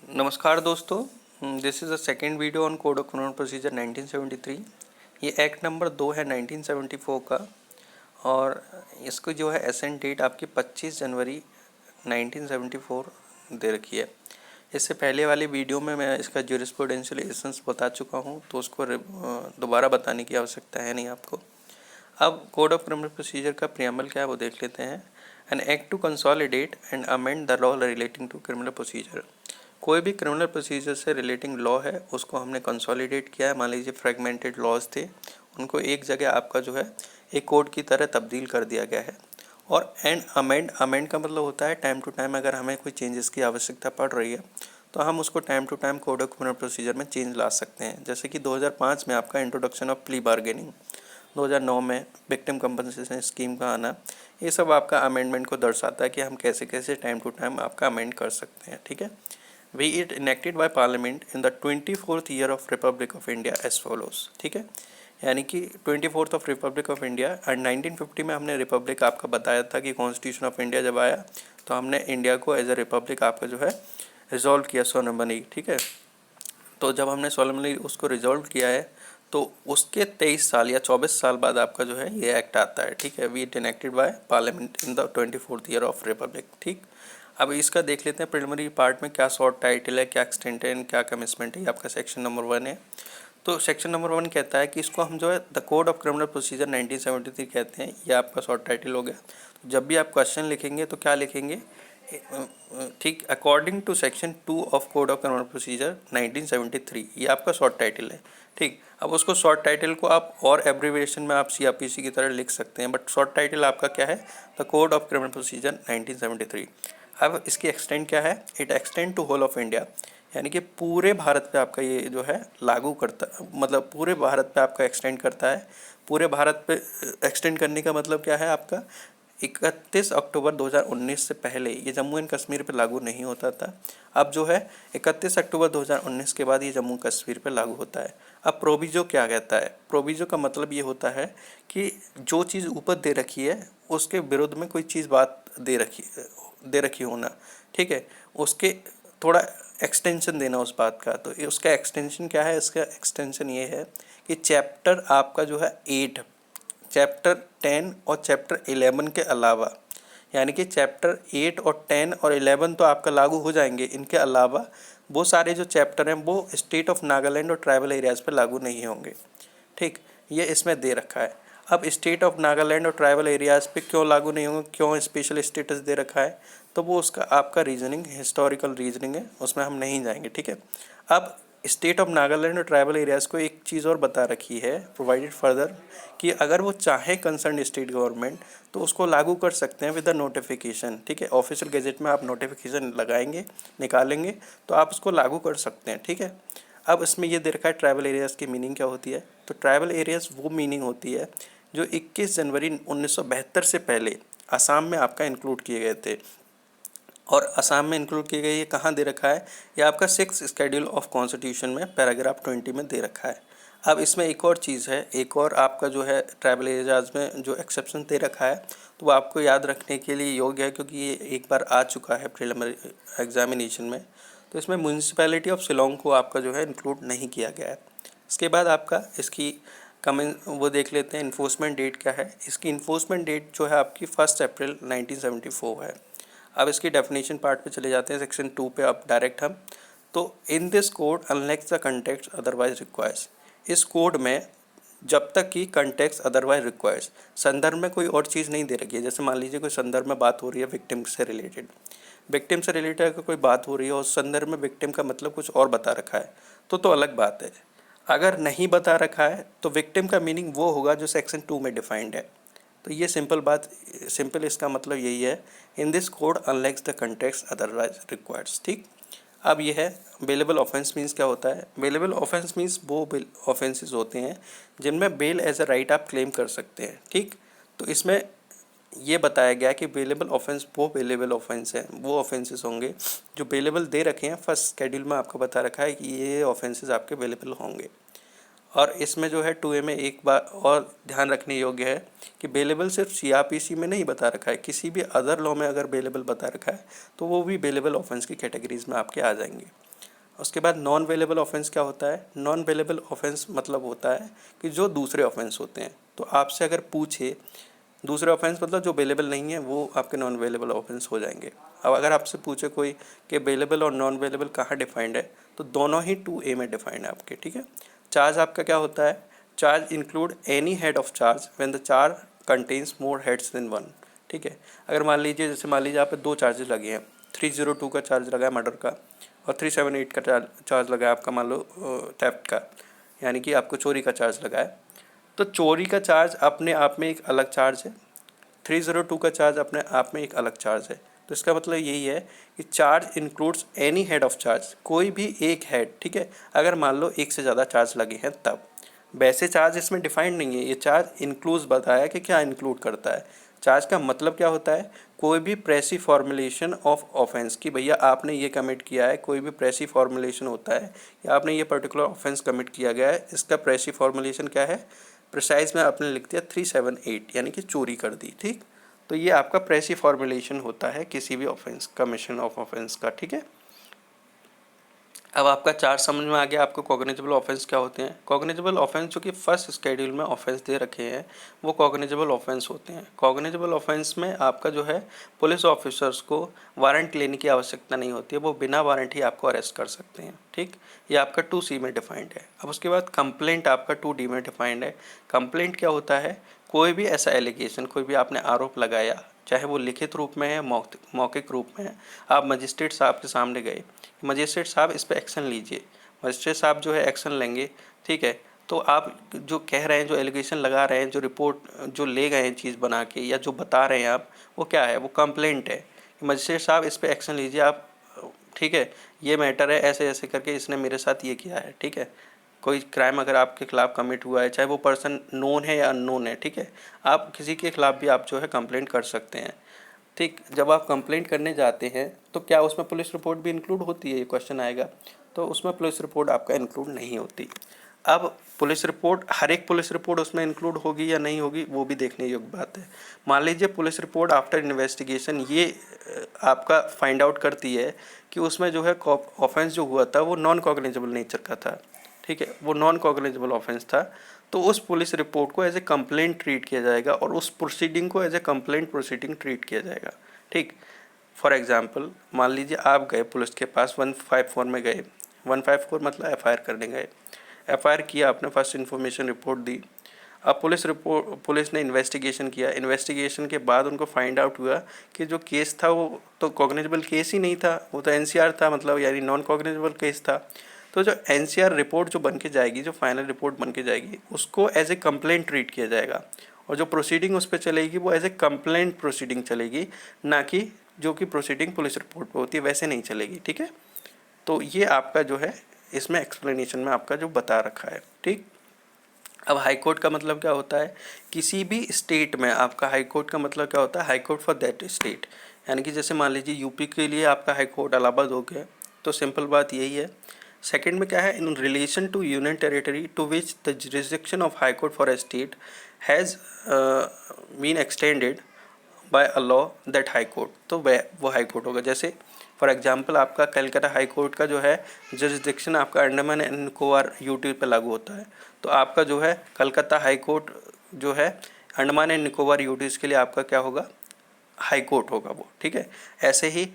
नमस्कार दोस्तों, this is the second video on code of criminal procedure 1973। ये act number 2 है 1974 का और इसको जो है एसेंट डेट आपकी 25 जनवरी 1974 दे रखी है। इससे पहले वाली वीडियो में मैं इसका ज्यूरिस्प्रूडेंशियल एसेंस बता चुका हूँ, तो उसको दोबारा बताने की आवश्यकता है नहीं आपको। अब कोड ऑफ क्रिमिनल प्रोसीजर का प्रियम्बल क्या है वो देख लेते हैं। An act to consolidate and amend the law relating to criminal procedure. कोई भी क्रिमिनल प्रोसीजर से रिलेटिंग लॉ है उसको हमने कंसोलिडेट किया है। मान लीजिए फ्रेगमेंटेड लॉज थे, उनको एक जगह आपका जो है एक कोड की तरह तब्दील कर दिया गया है। और एंड अमेंड का मतलब होता है टाइम टू टाइम अगर हमें कोई चेंजेस की आवश्यकता पड़ रही है तो हम उसको time to time code of criminal procedure में चेंज ला सकते हैं। जैसे कि 2005 में आपका इंट्रोडक्शन ऑफ प्ली बार्गेनिंग, 2009 में विक्टिम कंपनसेशन स्कीम का आना, ये सब आपका अमेंडमेंट को दर्शाता है कि हम कैसे कैसे टाइम टू टाइम आपका अमेंड कर सकते हैं। ठीक है, be it enacted by parliament in the 24th year of republic of India as follows. ठीक है, यानी कि 24th of republic of India and 1950 में हमने रिपब्लिक आपका बताया था कि कॉन्स्टिट्यूशन ऑफ इंडिया जब आया तो हमने इंडिया को एज ए रिपब्लिक आपका जो है रिजॉल्व किया सोलमनी। ठीक है, तो जब हमने सोलमनी उसको रिजॉल्व किया है तो उसके 23 साल या 24 साल बाद आपका जो है ये एक्ट आता है। ठीक है, be it enacted by parliament in the 24th year of republic. ठीक, अब इसका देख लेते हैं प्रिलिमिनरी पार्ट में क्या शॉर्ट टाइटल है, क्या एक्सटेंट है, क्या कमिटमेंट है। ये आपका सेक्शन नंबर 1 है। तो सेक्शन नंबर 1 कहता है कि इसको हम जो है the code of criminal procedure 1973 कहते हैं। ये आपका शॉर्ट टाइटल हो गया। तो जब भी आप क्वेश्चन लिखेंगे तो क्या लिखेंगे, ठीक, according to section 2 of code of criminal procedure 1973, ये आपका शॉर्ट टाइटल है। ठीक, अब उसको शॉर्ट टाइटल को आप और एब्रीविएशन में आप CRPC की तरह लिख सकते हैं, बट शॉर्ट टाइटल आपका क्या है, the code of criminal procedure 1973। अब इसकी एक्सटेंट क्या है, it extend to whole of India, यानी कि पूरे भारत पे आपका ये जो है लागू करता, मतलब पूरे भारत पे आपका एक्सटेंड करता है। पूरे भारत पे एक्सटेंड करने का मतलब क्या है आपका, 31 अक्टूबर 2019 से पहले ये जम्मू एंड कश्मीर पे लागू नहीं होता था। अब जो है 31 अक्टूबर 2019 के बाद ये जम्मू कश्मीर पे लागू होता है। अब प्रोविजो क्या कहता है, प्रोविजो का मतलब ये होता है कि जो चीज़ ऊपर दे रखी है उसके विरुद्ध में कोई चीज़ बात दे रखी होना। ठीक है, उसके थोड़ा एक्सटेंशन देना उस बात का। तो उसका एक्सटेंशन क्या है, इसका एक्सटेंशन ये है कि चैप्टर आपका जो है 8, चैप्टर 10 और चैप्टर 11 के अलावा, यानी कि चैप्टर 8 और 10 और 11 तो आपका लागू हो जाएंगे, इनके अलावा वो सारे जो चैप्टर हैं वो स्टेट ऑफ नागालैंड और ट्राइबल एरियाज़ पर लागू नहीं होंगे। ठीक, ये इसमें दे रखा है। अब स्टेट ऑफ नागालैंड और ट्राइबल एरियाज़ पे क्यों लागू नहीं होंगे, क्यों स्पेशल स्टेटस दे रखा है, तो वो उसका आपका रीजनिंग हिस्टोरिकल रीजनिंग है, उसमें हम नहीं जाएंगे। ठीक है, अब स्टेट ऑफ नागालैंड और ट्राइबल एरियाज़ को एक चीज़ और बता रखी है, प्रोवाइडेड फर्दर, कि अगर वो चाहे कंसर्न स्टेट गवर्नमेंट तो उसको लागू कर सकते हैं विद द नोटिफिकेशन। ठीक है, ऑफिशियल गैजेट में आप नोटिफिकेशन लगाएंगे, निकालेंगे तो आप उसको लागू कर सकते हैं। ठीक है, अब इसमें ये दे रखा है ट्राइबल एरियाज़ की मीनिंग क्या होती है। तो ट्राइबल एरियाज़ वो मीनिंग होती है जो 21 जनवरी 1972 से पहले असम में आपका इंक्लूड किए गए थे। और असम में इंक्लूड किए गए ये कहाँ दे रखा है, ये आपका 6th शेड्यूल ऑफ कॉन्स्टिट्यूशन में पैराग्राफ 20 में दे रखा है। अब इसमें एक और चीज़ है, एक और आपका जो है ट्राइबल एरियाज़ में जो एक्सेप्शन दे रखा है तो वो आपको याद रखने के लिए योग्य है, क्योंकि ये एक बार आ चुका है प्रीलिमिनरी एग्जामिनेशन में। तो इसमें म्यूनिसिपैलिटी ऑफ शिलोंग को आपका जो है इंक्लूड नहीं किया गया है। इसके बाद आपका इसकी कमेंट वो देख लेते हैं, इन्फोर्समेंट डेट क्या है। इसकी इन्फोर्समेंट डेट जो है आपकी 1 अप्रैल 1974 है। अब इसकी डेफिनेशन पार्ट पे चले जाते हैं, सेक्शन 2 पे अब डायरेक्ट हम। तो in this code unless the context otherwise requires, इस कोड में जब तक कि कंटेक्स्ट अदरवाइज रिक्वायर्स, संदर्भ में कोई और चीज़ नहीं दे रखी है। जैसे मान लीजिए कोई संदर्भ में बात हो रही है विक्टिम से रिलेटेड, विक्टिम से रिलेटेड अगर कोई बात हो रही है और संदर्भ में विक्टिम का मतलब कुछ और बता रखा है तो अलग बात है। अगर नहीं बता रखा है तो विक्टिम का मीनिंग वो होगा जो सेक्शन 2 में डिफाइंड है। तो ये सिंपल इसका मतलब यही है, in this code unlike the context otherwise requires. ठीक, अब ये है बेलेबल ऑफेंस मीन्स क्या होता है। बेलेबल ऑफेंस मीन्स वो ऑफेंसेस होते हैं जिनमें बेल एज अ राइट आप क्लेम कर सकते हैं। ठीक, तो इसमें ये बताया गया कि बेलेबल ऑफेंस वो बेलेबल ऑफेंस है, वो ऑफेंसेस होंगे जो बेलेबल दे रखे हैं। फर्स्ट शेड्यूल में आपको बता रखा है कि ये ऑफेंसेस आपके बेलेबल होंगे। और इसमें जो है 2A में एक बार और ध्यान रखने योग्य है कि बेलेबल सिर्फ CRPC में नहीं बता रखा है, किसी भी अदर लॉ में अगर बेलेबल बता रखा है तो वो भी बेलेबल ऑफेंस की कैटेगरीज में आपके आ जाएंगे। उसके बाद नॉन वेलेबल ऑफेंस क्या होता है? नॉन वेलेबल ऑफेंस मतलब होता है कि जो दूसरे ऑफेंस होते हैं। तो आपसे अगर पूछे दूसरे ऑफेंस मतलब जो अवेलेबल नहीं है वो आपके नॉन अवेलेबल ऑफेंस हो जाएंगे। अब अगर आपसे पूछे कोई कि अवेलेबल और नॉन अवेलेबल कहाँ डिफाइंड है, तो दोनों ही 2A में डिफाइंड है आपके, ठीक है। चार्ज आपका क्या होता है? Charge include any head of charge when the charge contains more heads than one, ठीक है। अगर मान लीजिए जैसे मान लीजिए आप पे 2 चार्जेस लगे हैं, 302 का चार्ज लगा है मर्डर का और 378 का चार्ज लगा है आपका मान लो थेफ्ट का, यानी कि आपको चोरी का चार्ज लगा है। तो चोरी का चार्ज अपने आप में एक अलग चार्ज है, 302 का चार्ज अपने आप में एक अलग चार्ज है। तो इसका मतलब यही है कि charge includes any head of charge, कोई भी एक हेड, ठीक है। अगर मान लो एक से ज़्यादा चार्ज लगे हैं तब, वैसे चार्ज इसमें डिफाइंड नहीं है, ये चार्ज इंक्लूड्स बताया कि क्या इंक्लूड करता है। चार्ज का मतलब क्या होता है? कोई भी प्रेसी फॉर्मुलेशन ऑफ ऑफेंस कि भैया आपने ये कमिट किया है, कोई भी प्रेसी फॉर्मुलेशन होता है या आपने ये पर्टिकुलर ऑफेंस कमिट किया गया है, इसका प्रेसी फॉर्मुलेशन क्या है? प्रिसाइज में आपने लिख दिया 378 यानी कि चोरी कर दी, ठीक। तो ये आपका प्रेसी फॉर्मुलेशन होता है किसी भी ऑफेंस, कमीशन ऑफ ऑफेंस का, ठीक है। अब आपका चार्ज समझ में आ गया आपको कॉग्निजेबल ऑफेंस क्या होते हैं। कॉग्निजेबल ऑफेंस जो कि फर्स्ट शेड्यूल में ऑफेंस दे रखे हैं वो कॉग्निजेबल ऑफेंस होते हैं। कॉग्निजेबल ऑफेंस में आपका जो है पुलिस ऑफिसर्स को वारंट लेने की आवश्यकता नहीं होती है, वो बिना वारंट ही आपको अरेस्ट कर सकते हैं, ठीक। ये आपका 2C में डिफाइंड है। अब उसके बाद कंप्लेंट आपका 2D में डिफाइंड है। कंप्लेंट क्या होता है? कोई भी ऐसा एलिगेशन, कोई भी आपने आरोप लगाया, चाहे वो लिखित रूप में है मौखिक रूप में है, आप मजिस्ट्रेट साहब के सामने गए, मजिस्ट्रेट साहब इस पर एक्शन लीजिए, मजिस्ट्रेट साहब जो है एक्शन लेंगे, ठीक है। तो आप जो कह रहे हैं, जो एलिगेशन लगा रहे हैं, जो रिपोर्ट जो ले गए हैं चीज़ बना के या जो बता रहे हैं आप, वो क्या है? वो कंप्लेंट है। मजिस्ट्रेट साहब इस पर एक्शन लीजिए आप, ठीक है, ये मैटर है, ऐसे ऐसे करके इसने मेरे साथ ये किया है, ठीक है। कोई क्राइम अगर आपके खिलाफ कमिट हुआ है, चाहे वो पर्सन नोन है या अननोन है, ठीक है, आप किसी के खिलाफ भी आप जो है कंप्लेंट कर सकते हैं, ठीक। जब आप कंप्लेंट करने जाते हैं तो क्या उसमें पुलिस रिपोर्ट भी इंक्लूड होती है, ये क्वेश्चन आएगा। तो उसमें पुलिस रिपोर्ट आपका इंक्लूड नहीं होती। अब पुलिस रिपोर्ट, हर एक पुलिस रिपोर्ट उसमें इंक्लूड होगी या नहीं होगी वो भी देखने योग्य बात है। मान लीजिए पुलिस रिपोर्ट आफ्टर इन्वेस्टिगेशन ये आपका फाइंड आउट करती है कि उसमें जो है ऑफेंस जो हुआ था वो नॉन कॉग्निजेबल नेचर का था, ठीक है, वो नॉन कॉग्निजेबल ऑफेंस था। तो उस पुलिस रिपोर्ट को एज ए कंप्लेंट ट्रीट किया जाएगा और उस प्रोसीडिंग को as a complaint proceeding treat किया जाएगा, ठीक। फॉर एग्जांपल मान लीजिए आप गए पुलिस के पास 154 में गए, 154 मतलब FIR करने गए, FIR किया, आपने फर्स्ट इन्फॉर्मेशन रिपोर्ट दी। अब पुलिस ने इन्वेस्टिगेशन किया, इन्वेस्टिगेशन के बाद उनको फाइंड आउट हुआ कि जो केस था वो तो कॉग्निजेबल केस ही नहीं था, वो तो NCR था, मतलब यानी नॉन कॉग्निजेबल केस था। तो जो NCR रिपोर्ट जो बन के जाएगी, जो फाइनल रिपोर्ट बन के जाएगी, उसको एज ए कंप्लेंट ट्रीट किया जाएगा और जो प्रोसीडिंग उस पर चलेगी वो एज ए कंप्लेंट प्रोसीडिंग चलेगी, ना कि जो कि प्रोसीडिंग पुलिस रिपोर्ट पर होती है वैसे नहीं चलेगी, ठीक है। तो ये आपका जो है इसमें एक्सप्लेनेशन में आपका जो बता रखा है, ठीक। अब हाई कोर्ट का मतलब क्या होता है? किसी भी स्टेट में आपका हाई कोर्ट का मतलब क्या होता है? High court for that state, यानी कि जैसे मान लीजिए यूपी के लिए आपका हाई कोर्ट इलाहाबाद हो गया, तो सिंपल बात यही है। सेकंड में क्या है? In relation to union territory to which the jurisdiction of high court for a state has been extended by a law that high court, तो वो हाई कोर्ट होगा। जैसे फॉर एग्जांपल आपका कलकत्ता हाई कोर्ट का जो है जुरिसडिक्शन आपका Andaman and Nicobar UT पे लागू होता है, तो आपका जो है कलकत्ता हाई कोर्ट जो है अंडमान एंड निकोबार यूटीज़ के लिए आपका क्या होगा? हाई कोर्ट होगा वो, ठीक है। ऐसे ही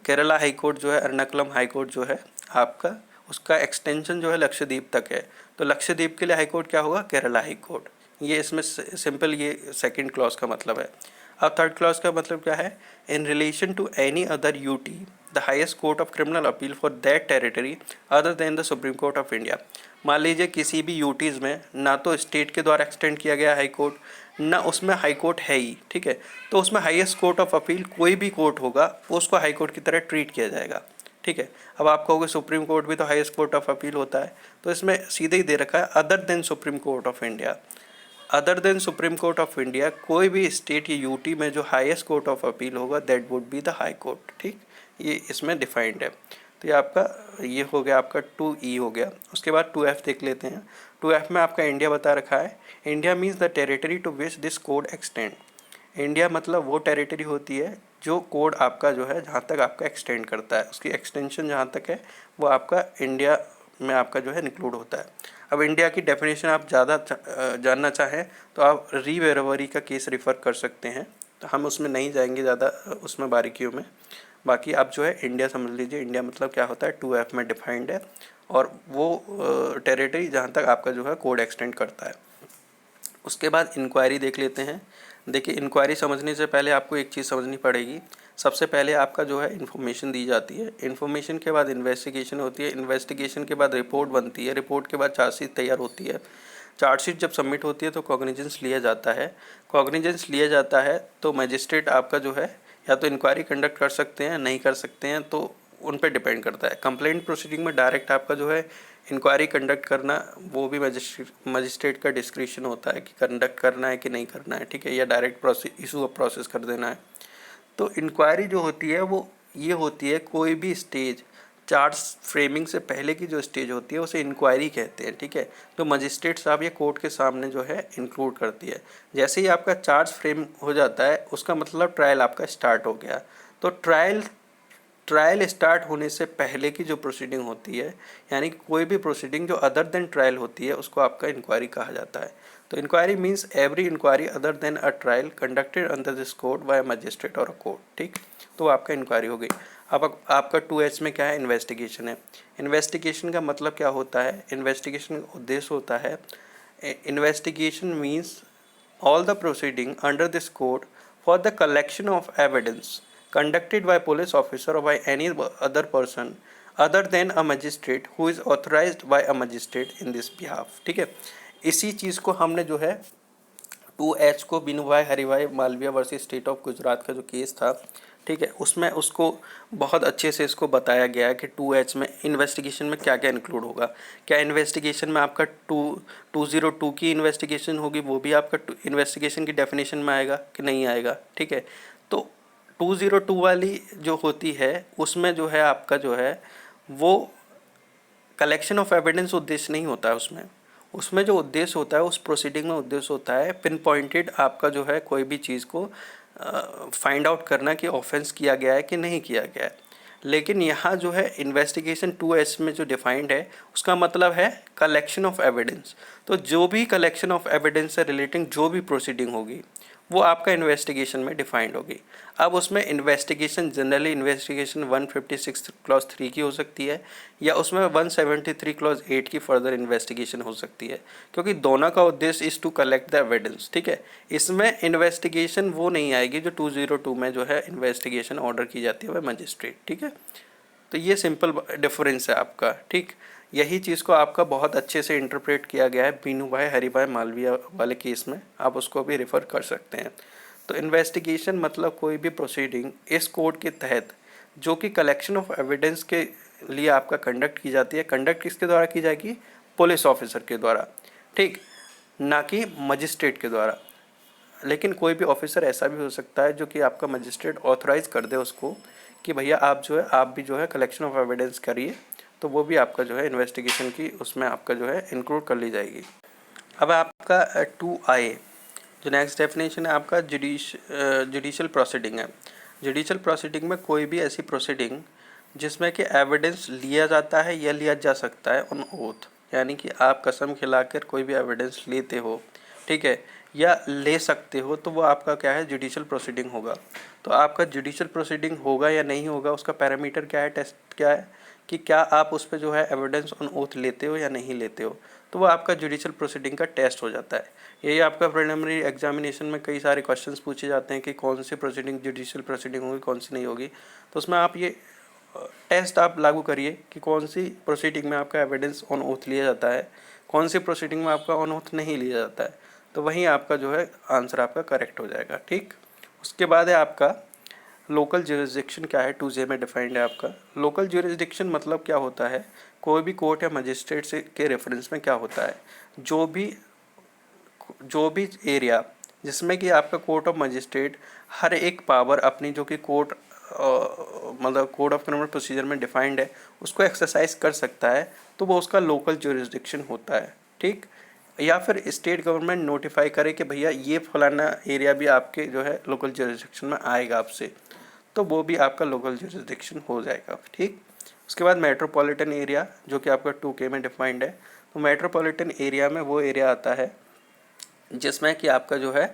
केरला हाई कोर्ट जो है, एर्नाकुलम हाई कोर्ट जो है आपका, उसका एक्सटेंशन जो है लक्षद्वीप तक है, तो लक्षद्वीप के लिए हाई कोर्ट क्या होगा? Kerala high court. ये इसमें सिंपल ये सेकंड क्लॉज का मतलब है। अब थर्ड क्लॉज का मतलब क्या है? In relation to any other UT the highest court of criminal appeal for that territory other than the supreme court of India. मान लीजिए किसी भी यूटीज़ में ना तो स्टेट के द्वारा एक्सटेंड किया गया हाई कोर्ट, ना उसमें हाई कोर्ट है ही, ठीक है, तो उसमें हाईएस्ट कोर्ट ऑफ अपील कोई भी कोर्ट होगा उसको हाई कोर्ट की तरह ट्रीट किया जाएगा, ठीक है। अब आप कहोगे सुप्रीम कोर्ट भी तो हाईएस्ट कोर्ट ऑफ अपील होता है, तो इसमें सीधे ही दे रखा है other than supreme court of India. Other than supreme court of India कोई भी स्टेट या यूटी में जो हाईएस्ट कोर्ट ऑफ अपील होगा that would be the high court, ठीक। ये इसमें डिफाइंड है। तो ये आपका ये हो गया आपका 2E हो गया। उसके बाद 2F देख लेते हैं। 2F में आपका इंडिया बता रखा है। India means the territory to which this code extend. India मतलब वो टेरिटरी होती है जो कोड आपका जो है जहाँ तक आपका एक्सटेंड करता है, उसकी एक्सटेंशन जहाँ तक है वो आपका इंडिया में आपका जो है इंक्लूड होता है। अब इंडिया की डेफिनेशन आप ज़्यादा जानना चाहें तो आप रीवेरवरी का केस रेफ़र कर सकते हैं, तो हम उसमें नहीं जाएंगे ज़्यादा उसमें बारीकियों में। बाकी आप जो है इंडिया समझ लीजिए, इंडिया मतलब क्या होता है 2F में डिफाइंड है, और वो टेरिटरी जहाँ तक आपका जो है कोड एक्सटेंड करता है। उसके बाद इंक्वायरी देख लेते हैं। देखिए, इंक्वायरी समझने से पहले आपको एक चीज़ समझनी पड़ेगी। सबसे पहले आपका जो है इन्फॉर्मेशन दी जाती है, इन्फॉर्मेशन के बाद इन्वेस्टिगेशन होती है, इन्वेस्टिगेशन के बाद रिपोर्ट बनती है, रिपोर्ट के बाद चार्जशीट तैयार होती है, चार्जशीट जब सबमिट होती है तो कॉग्निजेंस लिया जाता है, कॉग्निजेंस लिया जाता है तो मजिस्ट्रेट आपका जो है या तो इंक्वायरी कंडक्ट कर सकते हैं, नहीं कर सकते हैं, तो उन पर डिपेंड करता है। कंप्लेंट प्रोसीडिंग में डायरेक्ट आपका जो है इंक्वायरी कंडक्ट करना वो भी मजिस्ट्रेट का डिस्क्रिप्शन होता है कि कंडक्ट करना है कि नहीं करना है, ठीक है, या डायरेक्ट प्रोसेस कर देना है। तो इंक्वायरी जो होती है वो ये होती है, कोई भी स्टेज चार्ज फ्रेमिंग से पहले की जो स्टेज होती है उसे इंक्वायरी कहते हैं, ठीक है। तो मजिस्ट्रेट साहब ये कोर्ट के सामने जो है इंक्लूड करती है। जैसे ही आपका चार्ज फ्रेम हो जाता है उसका मतलब ट्रायल आपका स्टार्ट हो गया। तो ट्रायल स्टार्ट होने से पहले की जो प्रोसीडिंग होती है, यानी कोई भी प्रोसीडिंग जो अदर देन ट्रायल होती है, उसको आपका इंक्वायरी कहा जाता है। तो inquiry means every inquiry other than a trial conducted under this code by magistrate और अ कोर्ट, ठीक। तो आपका इंक्वायरी हो गई। अब आपका 2H में क्या है, इन्वेस्टिगेशन है। इन्वेस्टिगेशन का मतलब क्या होता है, इन्वेस्टिगेशन का उद्देश्य होता है, investigation means all the proceeding under this code for the collection of evidence conducted by police officer or by any other person other than a magistrate who is authorized by a magistrate in this behalf, ठीक है। इसी चीज़ को हमने जो है 2H को Binu Bhai Haribhai Malviya versus state of Gujarat का जो केस था, ठीक है, उसमें उसको बहुत अच्छे से इसको बताया गया है कि 2H में इन्वेस्टिगेशन में क्या क्या इंक्लूड होगा। क्या इन्वेस्टिगेशन में आपका 202 की इन्वेस्टिगेशन होगी, वो भी आपका इन्वेस्टिगेशन की डेफिनेशन में आएगा कि नहीं आएगा, ठीक है। तो 202 वाली जो होती है उसमें जो है आपका जो है वो कलेक्शन ऑफ एविडेंस उद्देश्य नहीं होता है उसमें। उसमें जो उद्देश्य होता है, उस प्रोसीडिंग में उद्देश्य होता है पिन पॉइंटेड आपका जो है कोई भी चीज़ को फाइंड आउट करना कि ऑफेंस किया गया है कि नहीं किया गया है। लेकिन यहाँ जो है इन्वेस्टिगेशन 2H में जो डिफाइंड है उसका मतलब है कलेक्शन ऑफ एविडेंस। तो जो भी कलेक्शन ऑफ एविडेंस से रिलेटिंग जो भी प्रोसीडिंग होगी वो आपका इन्वेस्टिगेशन में डिफाइंड होगी। अब उसमें इन्वेस्टिगेशन जनरली इन्वेस्टिगेशन 156 क्लॉज 3 की हो सकती है, या उसमें 173 क्लॉज 8 की फर्दर इन्वेस्टिगेशन हो सकती है, क्योंकि दोनों का उद्देश्य is to collect the evidence, ठीक है। इसमें इन्वेस्टिगेशन वो नहीं आएगी जो 202 में जो है इन्वेस्टिगेशन ऑर्डर की जाती है बाय मजिस्ट्रेट, ठीक है। तो ये सिंपल डिफरेंस है आपका, ठीक। यही चीज़ को आपका बहुत अच्छे से इंटरप्रेट किया गया है बीनू भाई हरिभाई मालविया वाले केस में, आप उसको भी रेफ़र कर सकते हैं। तो इन्वेस्टिगेशन मतलब कोई भी प्रोसीडिंग इस कोड के तहत जो कि कलेक्शन ऑफ एविडेंस के लिए आपका कंडक्ट की जाती है, कंडक्ट किसके द्वारा की जाएगी, पुलिस ऑफिसर के द्वारा, ठीक, ना कि मजिस्ट्रेट के द्वारा। लेकिन कोई भी ऑफिसर ऐसा भी हो सकता है जो कि आपका मजिस्ट्रेट ऑथराइज़ कर दे उसको कि भैया आप जो है आप भी जो है कलेक्शन ऑफ एविडेंस करिए, तो वो भी आपका जो है इन्वेस्टिगेशन की उसमें आपका जो है इंक्लूड कर ली जाएगी। अब आपका 2I जो नेक्स्ट डेफिनेशन है आपका जुडिशियल प्रोसीडिंग है। जुडिशियल प्रोसीडिंग में कोई भी ऐसी प्रोसीडिंग जिसमें कि एविडेंस लिया जाता है या लिया जा सकता है ऑन ओथ, यानी कि आप कसम खिलाकर कोई भी एविडेंस लेते हो, ठीक है, या ले सकते हो, तो वो आपका क्या है, जुडिशियल प्रोसीडिंग होगा। तो आपका जुडिशियल प्रोसीडिंग होगा या नहीं होगा उसका पैरामीटर क्या है, टेस्ट क्या है कि क्या आप उस पर जो है एविडेंस ऑन ओथ लेते हो या नहीं लेते हो, तो वो आपका जुडिशियल प्रोसीडिंग का टेस्ट हो जाता है। यही आपका प्रिलिमिनरी एग्जामिनेशन में कई सारे क्वेश्चंस पूछे जाते हैं कि कौन सी प्रोसीडिंग जुडिशियल प्रोसीडिंग होगी, कौन सी नहीं होगी। तो उसमें आप ये टेस्ट आप लागू करिए कि कौन सी प्रोसीडिंग में आपका एविडेंस ऑन ओथ लिया जाता है, कौन सी प्रोसीडिंग में आपका ऑन ओथ नहीं लिया जाता है, तो वहीं आपका जो है आंसर आपका करेक्ट हो जाएगा, ठीक। उसके बाद है आपका लोकल ज्यूरिसडिक्शन क्या है, 2J में डिफाइंड है आपका। लोकल ज्यूरिसडिक्शन मतलब क्या होता है, कोई भी कोर्ट या मजिस्ट्रेट से के रेफरेंस में क्या होता है, जो भी एरिया जिसमें कि आपका कोर्ट ऑफ मजिस्ट्रेट हर एक पावर अपनी जो कि कोर्ट मतलब कोड ऑफ क्रिमिनल प्रोसीजर में डिफाइंड है उसको एक्सरसाइज कर सकता है, तो वो उसका लोकल ज्यूरिसडिक्शन होता है, ठीक। या फिर स्टेट गवर्नमेंट नोटिफाई करे कि भैया ये फलाना एरिया भी आपके जो है लोकल ज्यूरिसडिक्शन में आएगा आपसे, तो वो भी आपका लोकल जुरिसडिक्शन हो जाएगा। ठीक, उसके बाद मेट्रोपॉलिटन एरिया जो कि आपका 2K में डिफाइंड है। तो मेट्रोपॉलिटन एरिया में वो एरिया आता है जिसमें कि आपका जो है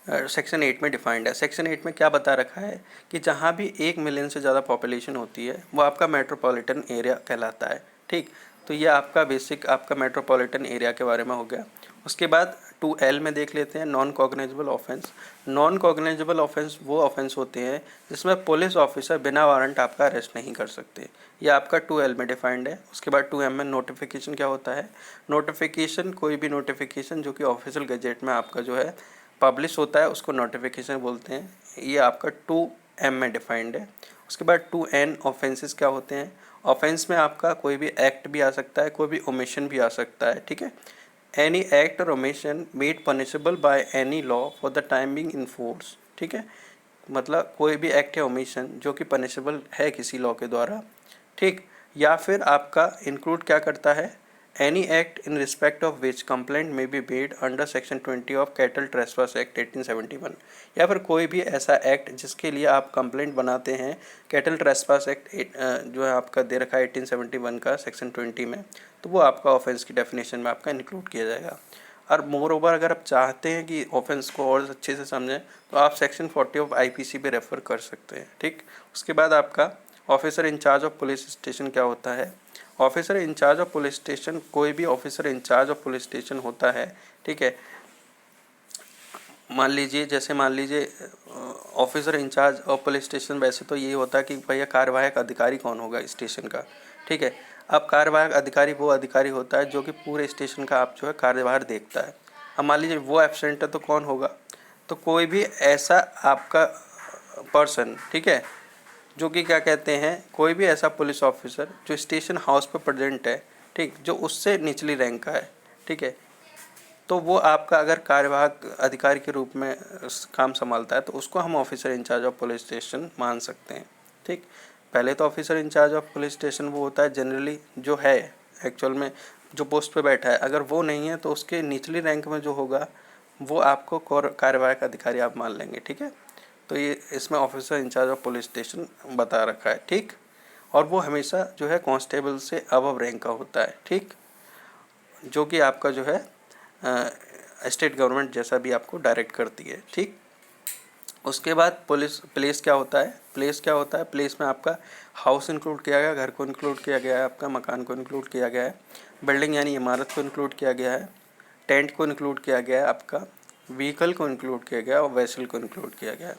सेक्शन 8 में डिफाइंड है। सेक्शन 8 में क्या बता रखा है कि जहाँ भी 1 मिलियन से ज़्यादा पॉपुलेशन होती है वो आपका मेट्रोपॉलिटन एरिया कहलाता है। ठीक, तो ये आपका बेसिक आपका मेट्रोपॉलिटन एरिया के बारे में हो गया। उसके बाद 2L में देख लेते हैं non cognizable offence. Non cognizable offence वो ऑफेंस होते हैं जिसमें पुलिस ऑफिसर बिना वारंट आपका अरेस्ट नहीं कर सकते। ये आपका 2L में डिफाइंड है। उसके बाद 2M में नोटिफिकेशन क्या होता है। नोटिफिकेशन कोई भी नोटिफिकेशन जो कि ऑफिशियल गजेट में आपका जो है पब्लिश होता है उसको नोटिफिकेशन बोलते हैं। ये आपका 2M में डिफाइंड है। उसके बाद 2N ऑफेंसेस क्या होते हैं। ऑफेंस में आपका कोई भी एक्ट भी आ सकता है, कोई भी ओमिशन भी आ सकता है। ठीक है, एनी एक्ट और omission made punishable by any law for the time being in force. ठीक है, मतलब कोई भी एक्ट या ओमिशन जो कि पनिशेबल है किसी लॉ के द्वारा। ठीक, या फिर आपका इंक्लूड क्या करता है, any act in respect of which complaint में be made under section 20 of cattle trespass act 1871। या फिर कोई भी ऐसा एक्ट जिसके लिए आप कंप्लेंट बनाते हैं कैटल ट्रेसपास एक्ट जो है आपका दे रखा है 1871 का सेक्शन 20 में, तो वो आपका ऑफेंस की डेफिनेशन में आपका इंक्लूड किया जाएगा। और मोर ओवर अगर आप चाहते हैं कि ऑफेंस को और अच्छे से समझें तो आप सेक्शन 40 ऑफ IPC पे रेफ़र कर सकते हैं। ठीक, उसके बाद आपका officer in charge of police station क्या होता है। Officer in charge of police station कोई भी officer in charge of police station होता है। ठीक है, मान लीजिए officer in charge of police station वैसे तो ये होता है कि भैया कार्यवाहक अधिकारी कौन होगा स्टेशन का। ठीक है, अब कार्यवाहक अधिकारी वो अधिकारी होता है जो कि पूरे स्टेशन का आप जो है कार्यभार देखता है। अब मान लीजिए वो एब्सेंट है तो कौन होगा, तो कोई भी ऐसा आपका पर्सन, ठीक है, जो कि क्या कहते हैं कोई भी ऐसा पुलिस ऑफिसर जो स्टेशन हाउस पर प्रेजेंट है, ठीक, जो उससे निचली रैंक का है। ठीक है, तो वो आपका अगर कार्यवाहक अधिकारी के रूप में काम संभालता है तो उसको हम officer in charge of police station मान सकते हैं। ठीक, पहले तो officer in charge of police station वो होता है जनरली जो है एक्चुअल में जो पोस्ट पे बैठा है, अगर वो नहीं है तो उसके निचली रैंक में जो होगा वो आपको कार्यवाहक अधिकारी आप मान लेंगे। ठीक है, तो ये इसमें officer in charge of police station बता रखा है। ठीक, और वो हमेशा जो है कांस्टेबल से अबव रैंक का होता है। ठीक, जो कि आपका जो है स्टेट गवर्नमेंट जैसा भी आपको डायरेक्ट करती है। ठीक, उसके बाद प्लेस क्या होता है। प्लेस में आपका हाउस इंक्लूड किया गया, घर को इंक्लूड किया गया है, आपका मकान को इंक्लूड किया गया है, बिल्डिंग यानी इमारत को इंक्लूड किया गया है, टेंट को इंक्लूड किया गया है, आपका व्हीकल को इंक्लूड किया गया है और वेसल को इंक्लूड किया गया है।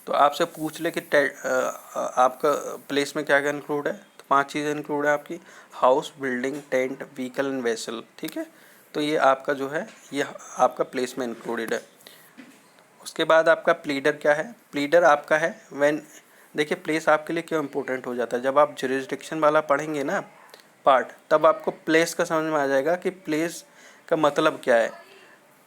तो आपसे पूछ ले कि आपका प्लेस में क्या क्या इंक्लूड है, तो 5 चीज़ें इंक्लूड है आपकी, house, building, tent, vehicle and vessel. ठीक है, तो ये आपका जो है ये आपका प्लेस में इंक्लूडेड है। उसके बाद आपका प्लीडर क्या है। प्लीडर आपका है व्हेन, देखिए प्लेस आपके लिए क्यों इंपॉर्टेंट हो जाता है, जब आप जुरिसडिक्शन वाला पढ़ेंगे ना पार्ट तब आपको प्लेस का समझ में आ जाएगा कि प्लेस का मतलब क्या है।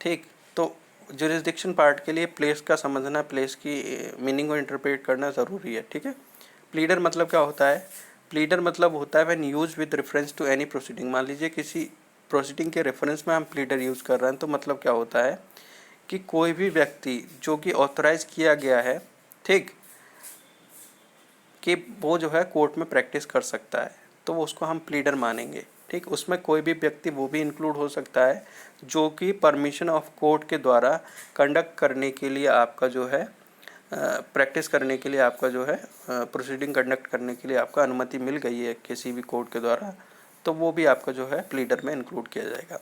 ठीक, तो जुरिसडिक्शन पार्ट के लिए प्लेस का समझना, प्लेस की मीनिंग को इंटरप्रेट करना ज़रूरी है। ठीक है, प्लीडर मतलब क्या होता है। प्लीडर मतलब होता है when used with reference to any proceeding. मान लीजिए किसी प्रोसीडिंग के रेफरेंस में हम प्लीडर यूज़ कर रहे हैं तो मतलब क्या होता है कि कोई भी व्यक्ति जो कि ऑथराइज किया गया है, ठीक, कि वो जो है कोर्ट में प्रैक्टिस कर सकता है तो वो उसको हम प्लीडर मानेंगे। ठीक, उसमें कोई भी व्यक्ति वो भी इंक्लूड हो सकता है जो कि परमिशन ऑफ कोर्ट के द्वारा कंडक्ट करने के लिए आपका जो है प्रैक्टिस करने के लिए आपका जो है प्रोसीडिंग कंडक्ट करने के लिए आपका अनुमति मिल गई है किसी भी कोर्ट के द्वारा, तो वो भी आपका जो है प्लीडर में इंक्लूड किया जाएगा।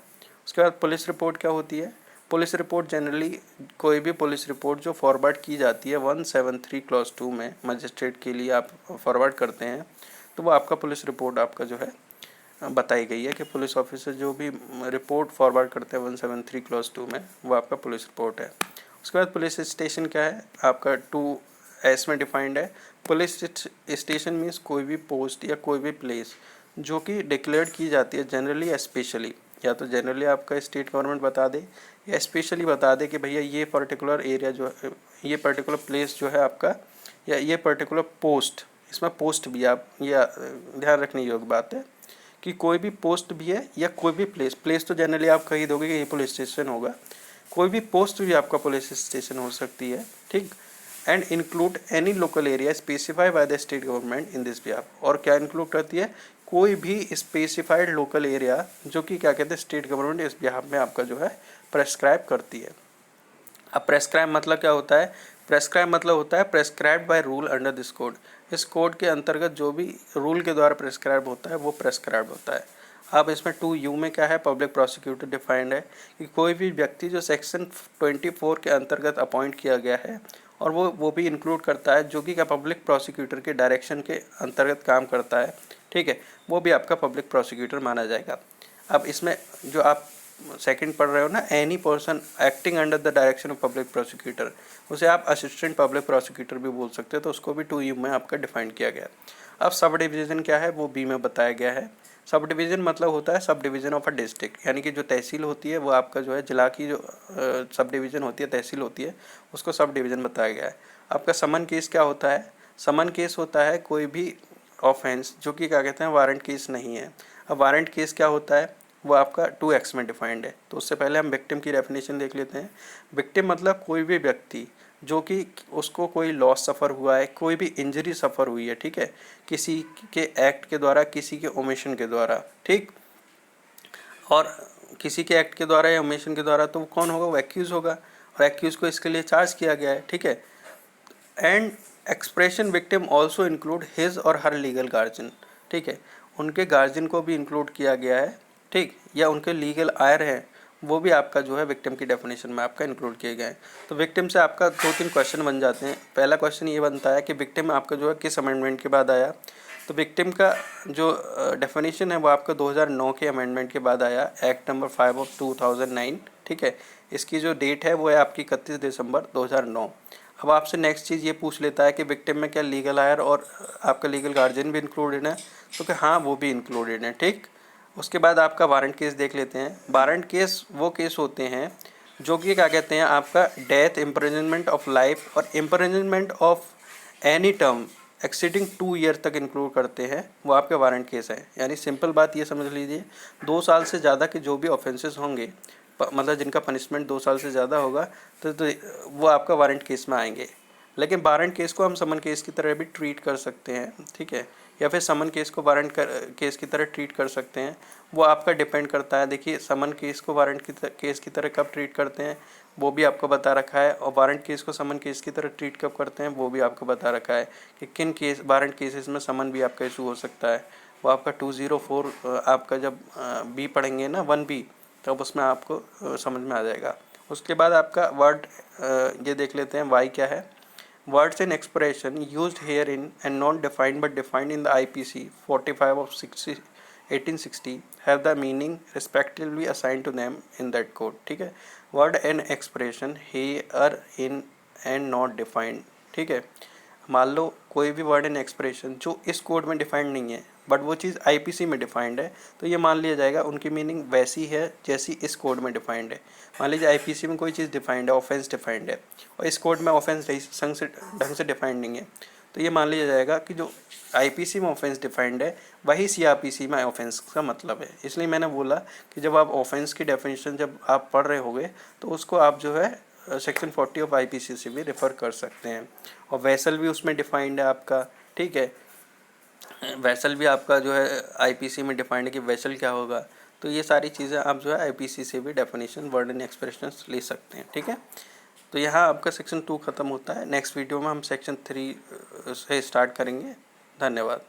उसके बाद पुलिस रिपोर्ट क्या होती है। पुलिस रिपोर्ट जनरली कोई भी पुलिस रिपोर्ट जो फॉरवर्ड की जाती है 173 क्लॉज 2 में मजिस्ट्रेट के लिए आप फॉरवर्ड करते हैं तो वो आपका पुलिस रिपोर्ट आपका जो है बताई गई है कि पुलिस ऑफिसर जो भी रिपोर्ट फॉरवर्ड करते हैं 173 क्लॉज 2 में वो आपका पुलिस रिपोर्ट है। उसके बाद पुलिस स्टेशन क्या है आपका 2S में डिफाइंड है। पुलिस स्टेशन मीन्स कोई भी पोस्ट या कोई भी प्लेस जो कि डिक्लेयर की जाती है जनरली स्पेशली, या तो जनरली आपका स्टेट गवर्नमेंट बता दे या स्पेशली बता दे कि भैया ये पर्टिकुलर एरिया जो है, ये पर्टिकुलर प्लेस जो है आपका, या ये पर्टिकुलर पोस्ट, इसमें पोस्ट भी आप या ध्यान रखने योग्य बात है कि कोई भी पोस्ट भी है या कोई भी प्लेस तो जनरली आप कह ही दोगे कि ये पुलिस स्टेशन होगा, कोई भी पोस्ट भी आपका पुलिस स्टेशन हो सकती है। ठीक, and include any local area specified by the state government in this behalf. और क्या इंक्लूड करती है, कोई भी स्पेसिफाइड लोकल एरिया जो कि क्या कहते हैं स्टेट गवर्नमेंट इस बिहाफ में आपका जो है प्रेस्क्राइब करती है। अब प्रेस्क्राइब मतलब क्या होता है, प्रेस्क्राइब मतलब होता है prescribe by rule under this code. इस कोड के अंतर्गत जो भी रूल के द्वारा प्रेस्क्राइब होता है वो प्रेस्क्राइब होता है। अब इसमें 2U में क्या है, पब्लिक प्रोसिक्यूटर डिफाइंड है कि कोई भी व्यक्ति जो सेक्शन 24 के अंतर्गत अपॉइंट किया गया है और वो भी इंक्लूड करता है जो कि क्या पब्लिक प्रोसिक्यूटर के डायरेक्शन के अंतर्गत काम करता है, ठीक है, वो भी आपका पब्लिक प्रोसिक्यूटर माना जाएगा। अब इसमें जो आप सेकंड पढ़ रहे हो ना, any person acting under the direction of public prosecutor, उसे आप असिस्टेंट पब्लिक प्रोसिक्यूटर भी बोल सकते हो, तो उसको भी 2U में आपका डिफाइन किया गया। अब सब डिवीज़न क्या है वो बी में बताया गया है। सब डिवीज़न मतलब होता है sub division of a district, यानी कि जो तहसील होती है वो आपका जो है जिला की जो सब डिवीज़न होती है, तहसील होती है, उसको सब डिवीज़न बताया गया है। आपका समन केस क्या होता है, समन केस होता है कोई भी ऑफेंस जो कि क्या कहते हैं वारंट केस नहीं है। अब वारंट केस क्या होता है, वो आपका 2X में डिफाइंड है। तो उससे पहले हम विक्टिम की डेफिनेशन देख लेते हैं। विक्टिम मतलब कोई भी व्यक्ति जो कि उसको कोई लॉस सफ़र हुआ है, कोई भी इंजरी सफ़र हुई है, ठीक है, किसी के एक्ट के द्वारा, किसी के ओमिशन के द्वारा, ठीक, और किसी के एक्ट के द्वारा या ओमिशन के द्वारा, तो वो कौन होगा, वो एक्यूज़ होगा, और एक्यूज़ को इसके लिए चार्ज किया गया है, ठीक है। And expression victim also include his और हर लीगल गार्जियन, ठीक है, उनके गार्जियन को भी इंक्लूड किया गया है, ठीक, या उनके लीगल आयर हैं वो भी आपका जो है विक्टिम की डेफिनेशन में आपका इंक्लूड किए गए हैं। तो विक्टिम से आपका 2-3 क्वेश्चन बन जाते हैं। पहला क्वेश्चन ये बनता है कि विक्टिम आपका जो है किस अमेंडमेंट के बाद आया। तो विक्टिम का जो डेफिनेशन है वो आपका 2009 के अमेंडमेंट के बाद आया, एक्ट नंबर 5 ऑफ 2009, ठीक है। इसकी जो डेट है वो है आपकी 31 दिसंबर 2009। अब आपसे नेक्स्ट चीज़ ये पूछ लेता है कि विक्टिम में क्या लीगल आयर और आपका लीगल गार्जियन भी इंक्लूडेड है, तो कि हाँ वो भी इंक्लूडेड है, ठीक। उसके बाद आपका वारंट केस देख लेते हैं। वारंट केस वो केस होते हैं जो कि क्या कहते हैं आपका डेथ, इम्प्रिजनमेंट ऑफ लाइफ और imprisonment of any term exceeding 2 year तक इंक्लूड करते हैं, वो आपके वारंट केस है। यानी सिंपल बात ये समझ लीजिए, 2 साल से ज़्यादा के जो भी ऑफेंसेस होंगे, मतलब जिनका पनिशमेंट 2 साल से ज़्यादा होगा, तो वो आपका वारंट केस में आएंगे। लेकिन वारंट केस को हम समन केस की तरह भी ट्रीट कर सकते हैं, ठीक है, या फिर समन केस को वारंट केस की तरह ट्रीट कर सकते हैं, वो आपका डिपेंड करता है। देखिए समन केस को वारंट केस की तरह कब ट्रीट करते हैं वो भी आपको बता रखा है, और वारंट केस को समन केस की तरह ट्रीट कब करते हैं वो भी आपको बता रखा है कि किन केस वारंट केसेस में समन भी आपका इशू हो सकता है। वो आपका 204 आपका जब बी पढ़ेंगे ना 1B, तब उसमें आपको समझ में आ जाएगा। उसके बाद आपका वर्ड ये देख लेते हैं वाई क्या है। Words and expression used herein and not defined but defined in the IPC 45 of 1860 have the meaning respectively assigned to them in that code, ठीक है। Word and expression herein and not defined, ठीक है। मान लो कोई भी word and expression जो इस code में डिफाइंड नहीं है बट वो चीज़ आईपीसी में डिफाइंड है, तो ये मान लिया जाएगा उनकी मीनिंग वैसी है जैसी इस कोड में डिफाइंड है। मान लीजिए आईपीसी में कोई चीज़ डिफाइंड है, ऑफेंस डिफाइंड है, और इस कोड में ऑफेंस ढंग से डिफाइंड नहीं है, तो ये मान लिया जाएगा कि जो आईपीसी में ऑफेंस डिफाइंड है वही सीआरपीसी में ऑफेंस का मतलब है। इसलिए मैंने बोला कि जब आप ऑफेंस की डेफिनेशन जब आप पढ़ रहे होगे तो उसको आप जो है सेक्शन 40 ऑफ आईपीसी से भी रेफ़र कर सकते हैं। और वैसल भी उसमें डिफाइंड है आपका, ठीक है, वैसल भी आपका जो है आईपीसी में डिफाइंड है कि वैसल क्या होगा। तो ये सारी चीज़ें आप जो है आईपीसी से भी डेफिनेशन, वर्ड एंड एक्सप्रेशंस ले सकते हैं, ठीक है। तो यहाँ आपका सेक्शन 2 ख़त्म होता है। नेक्स्ट वीडियो में हम सेक्शन 3 से स्टार्ट करेंगे। धन्यवाद।